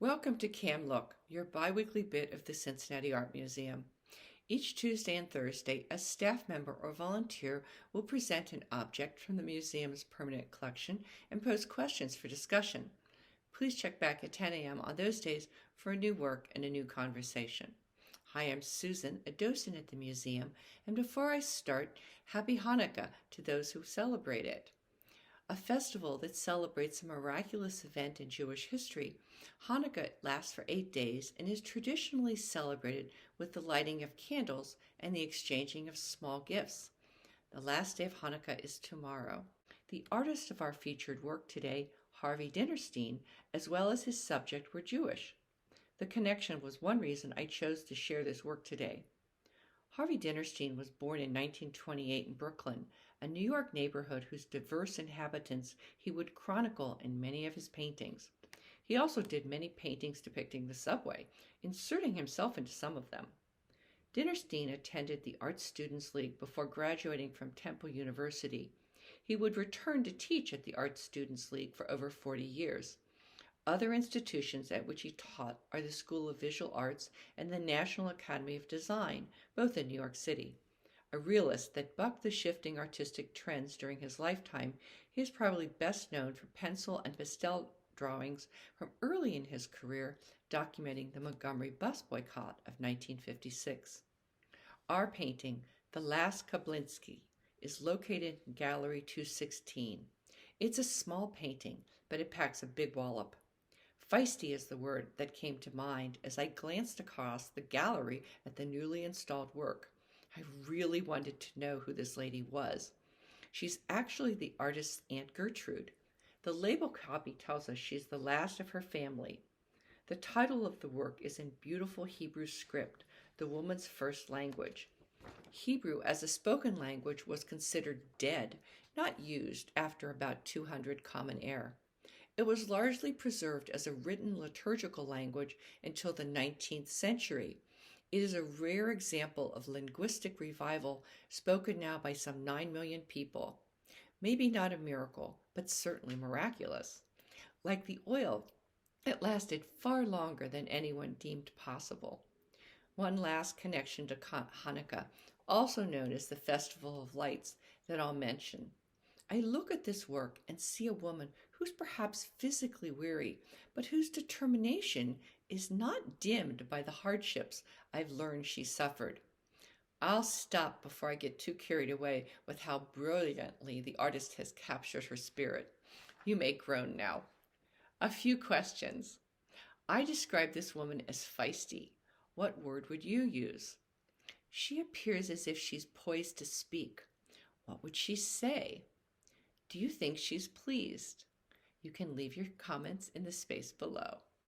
Welcome to Cam Look, your biweekly bit of the Cincinnati Art Museum. Each Tuesday and Thursday, a staff member or volunteer will present an object from the museum's permanent collection and pose questions for discussion. Please check back at 10 a.m. on those days for a new work and a new conversation. Hi, I'm Susan, a docent at the museum, and before I start, Happy Hanukkah to those who celebrate it. A festival that celebrates a miraculous event in Jewish history. Hanukkah lasts for 8 days and is traditionally celebrated with the lighting of candles and the exchanging of small gifts. The last day of Hanukkah is tomorrow. The artist of our featured work today, Harvey Dinnerstein, as well as his subject, were Jewish. The connection was one reason I chose to share this work today. Harvey Dinnerstein was born in 1928 in Brooklyn, a New York neighborhood whose diverse inhabitants he would chronicle in many of his paintings. He also did many paintings depicting the subway, inserting himself into some of them. Dinnerstein attended the Art Students League before graduating from Temple University. He would return to teach at the Art Students League for over 40 years. Other institutions at which he taught are the School of Visual Arts and the National Academy of Design, both in New York City. A realist that bucked the shifting artistic trends during his lifetime, he is probably best known for pencil and pastel drawings from early in his career, documenting the Montgomery bus boycott of 1956. Our painting, The Last Kobilansky, is located in Gallery 216. It's a small painting, but it packs a big wallop. Feisty is the word that came to mind as I glanced across the gallery at the newly installed work. I really wanted to know who this lady was. She's actually the artist's Aunt Gertrude. The label copy tells us she's the last of her family. The title of the work is in beautiful Hebrew script, the woman's first language. Hebrew as a spoken language was considered dead, not used after about 200 Common Era. It was largely preserved as a written liturgical language until the 19th century. It is a rare example of linguistic revival spoken now by some 9 million people. Maybe not a miracle, but certainly miraculous. Like the oil, it lasted far longer than anyone deemed possible. One last connection to Hanukkah, also known as the Festival of Lights, that I'll mention. I look at this work and see a woman who's perhaps physically weary, but whose determination is not dimmed by the hardships I've learned she suffered. I'll stop before I get too carried away with how brilliantly the artist has captured her spirit. You may groan now. A few questions. I describe this woman as feisty. What word would you use? She appears as if she's poised to speak. What would she say? Do you think she's pleased? You can leave your comments in the space below.